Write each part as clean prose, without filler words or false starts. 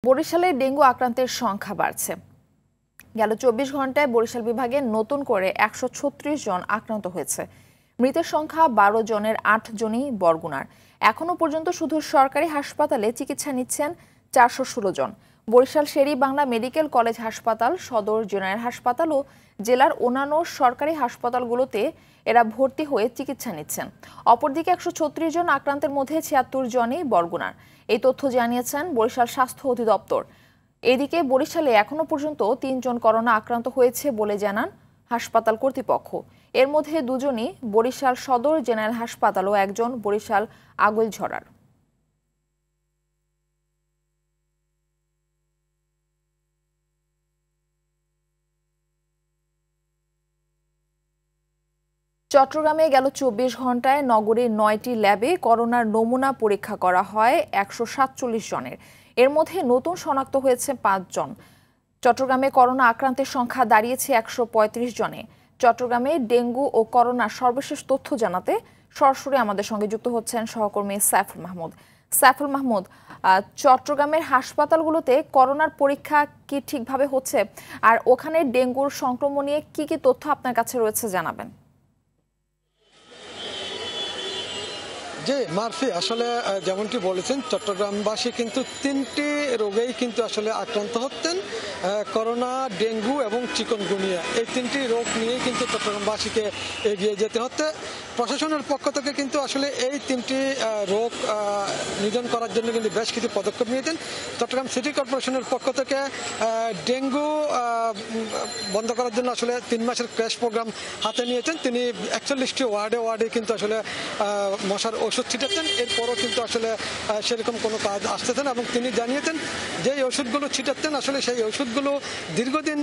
বরিশালে ডেঙ্গু আক্রান্তের সংখ্যা বাড়ছে। গেল ২৪ ঘন্টায় বরিশাল বিভাগে নতুন করে ১৩৬ জন আক্রান্ত হয়েছে। মৃতের সংখ্যা ১২ জনের ৮ জনই বরগুনার। এখনো পর্যন্ত শুধু সরকারি হাসপাতালে চিকিৎসা নিচ্ছেন ৪১৬ জন। বরিশাল শের-ই-বাংলা মেডিকেল কলেজ হাসপাতাল, সদর জেনারেল হাসপাতাল ও জেলার অন্যান্য সরকারি হাসপাতালগুলোতে এরা ভর্তি হয়ে চিকিৎসা নিচ্ছেন। অপরদিকে ১৩৬ জন আক্রান্তের মধ্যে ৭৬ জনই বরগুনার। এই তথ্য জানিয়েছেন বরিশাল স্বাস্থ্য অধিদপ্তর। এদিকে বরিশালে এখনো পর্যন্ত ৩ জন করোনা আক্রান্ত হয়েছে বলে জানান হাসপাতাল কর্তৃপক্ষ। এর মধ্যে ২ জনই বরিশাল সদর জেনারেল হাসপাতাল ও একজন বরিশাল আগৈলঝরার। চট্টগ্রামে গেল ২৪ ঘন্টায় নগরীর ৯টি ল্যাবে করোনার নমুনা পরীক্ষা করা হয় ১৪৭ জনের। এর মধ্যে নতুন শনাক্ত হয়েছে ৫ জন। চট্টগ্রামে করোনা আক্রান্তের সংখ্যা দাঁড়িয়েছে ১৩৫ জনে। চট্টগ্রামে ডেঙ্গু ও করোনার সর্বশেষ তথ্য জানাতে সরাসরি আমাদের সঙ্গে যুক্ত হচ্ছেন সহকর্মী সাইফুল মাহমুদ। সাইফুল মাহমুদ, চট্টগ্রামের হাসপাতালগুলোতে করোনার পরীক্ষা কি ঠিকভাবে হচ্ছে, আর ওখানে ডেঙ্গুর সংক্রমণ নিয়ে কি কি তথ্য আপনার কাছে রয়েছে জানাবেন। জি মারফি, আসলে যেমনটি বলেছেন, চট্টগ্রামবাসী কিন্তু ৩টি রোগেই কিন্তু আসলে আক্রান্ত হতেন। করোনা, ডেঙ্গু এবং চিকনগুনিয়া, এই ৩টি রোগ নিয়ে কিন্তু চট্টগ্রামবাসীকে এগিয়ে যেতে হচ্ছে। প্রশাসনের পক্ষ থেকে কিন্তু আসলে এই ৩টি রোগ নিধন করার জন্য কিন্তু বেশ কিছু পদক্ষেপ নিয়েছেন। চট্টগ্রাম সিটি কর্পোরেশনের পক্ষ থেকে ডেঙ্গু বন্ধ করার জন্য আসলে ৩ মাসের ক্র্যাশ প্রোগ্রাম হাতে নিয়েছেন। তিনি ৪১টি ওয়ার্ডে কিন্তু আসলে মশার ওষুধ ছিটাচ্ছেন। এরপরও কিন্তু আসলে সেরকম কোনো কাজ আসতেছে না এবং তিনি জানিয়েছেন যে এই ওষুধগুলো ছিটাচ্ছেন, আসলে সেই ওষুধগুলো দীর্ঘদিন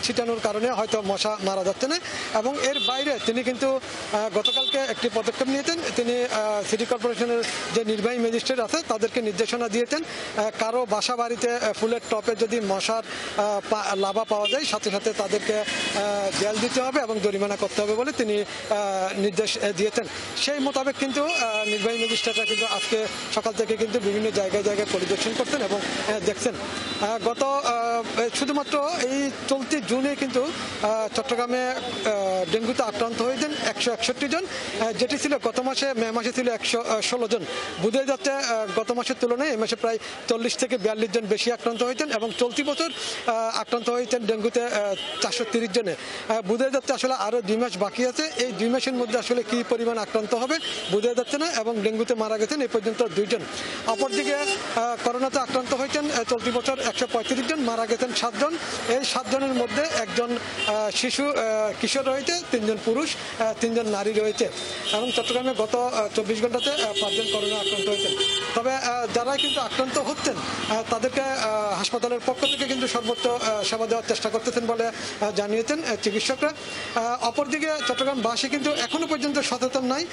ছিটানোর কারণে হয়তো মশা মারা যাচ্ছে না। এবং এর বাইরে তিনি কিন্তু গতকালকে একটি পদক্ষেপ নিয়েছেন। তিনি সিটি কর্পোরেশনের যে নির্বাহী ম্যাজিস্ট্রেট আছে তাদেরকে নির্দেশনা দিয়েছেন, কারো বাসা বাড়িতে ফুলের টপে যদি মশার লাভা পাওয়া যায় সাথে সাথে তাদেরকে জেল দিতে হবে এবং জরিমানা করতে হবে বলে তিনি নির্দেশ দিয়েছেন। সেই মোতাবেক কিন্তু নির্বাহী ম্যাজিস্ট্রেটরা কিন্তু আজকে সকাল থেকে কিন্তু বিভিন্ন জায়গায় পরিদর্শন করছেন এবং দেখছেন। গত শুধুমাত্র এই চলতি জুনে কিন্তু চট্টগ্রামে ডেঙ্গুতে আক্রান্ত হয়েছেন ১৬১ জন, যেটি ছিল গত মাসে মে মাসে ছিল ১১৬ জন। বোঝা যাচ্ছে গত মাসের তুলনায় এই মাসে প্রায় ৪০ থেকে ৪২ জন বেশি আক্রান্ত হয়েছেন এবং চলতি বছর আক্রান্ত হয়েছেন ডেঙ্গুতে ৪৩০ জনে। বোঝা যাচ্ছে আসলে আরও ২ মাস বাকি আছে। এই ২ মাসের মধ্যে আসলে কি পরিমাণ আক্রান্ত হবে বোঝা যাচ্ছে না এবং ডেঙ্গুতে মারা গেছেন এই পর্যন্ত ২ জন। অপরদিকে করোনাতে আক্রান্ত হয়েছেন চলতি বছর ১৩৫ জন, মারা গেছেন ৭ জন। এই ৭ জনের মধ্যে একজন শিশু কিশোর রয়েছে, ৩ জন পুরুষ, ৩ জন নারী রয়েছে এবং চট্টগ্রামে গত ২৪ ঘন্টাতে ৫ জন করোনা আক্রান্ত হয়েছেন। তবে যারা কিন্তু আক্রান্ত হচ্ছেন তাদেরকে হাসপাতালের পক্ষ থেকে কিন্তু সর্বোচ্চ সেবা দেওয়ার চেষ্টা করতেছেন বলে জানিয়েছেন চিকিৎসকরা। অপরদিকে চট্টগ্রামবাসী কিন্তু এখনো পর্যন্ত সচেতন নাই।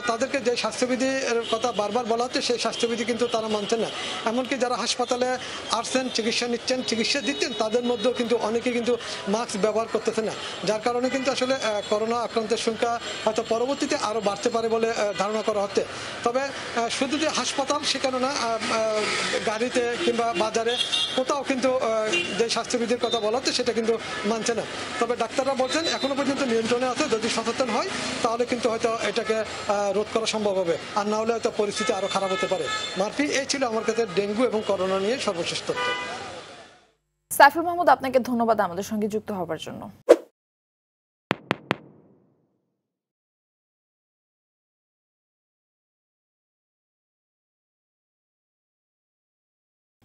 তাদেরকে যে স্বাস্থ্যবিধির কথা বারবার বলা হচ্ছে সেই স্বাস্থ্যবিধি কিন্তু তারা মানছেন না। এমনকি যারা হাসপাতালে আসছেন, চিকিৎসা নিচ্ছেন, চিকিৎসা দিচ্ছেন, তাদের মধ্যেও কিন্তু অনেকে কিন্তু মাস্ক ব্যবহার করতেছে না, যার কারণে কিন্তু আসলে করোনা আক্রান্তের সংখ্যা হয়তো পরবর্তীতে আরও বাড়তে পারে বলে ধারণা করা হচ্ছে। তবে শুধু যে হাসপাতাল সেখানে না, গাড়িতে কিংবা বাজারে কোথাও কিন্তু যে স্বাস্থ্যবিধির কথা বলা হচ্ছে সেটা কিন্তু মানছে না। তবে ডাক্তাররা বলছেন এখনো পর্যন্ত নিয়ন্ত্রণে আছে, যদি সচেতন হয় তাহলে কিন্তু হয়তো এটাকে রোধ করা সম্ভব হবে, আর না হলে হয়তো পরিস্থিতি আরও খারাপ হতে পারে। মারফি, এই ছিল আমার কাছে ডেঙ্গু এবং করোনা নিয়ে সর্বশেষ তথ্য। সাইফুল মাহমুদ, আপনাকে ধন্যবাদ আমাদের সঙ্গে যুক্ত হওয়ার জন্য।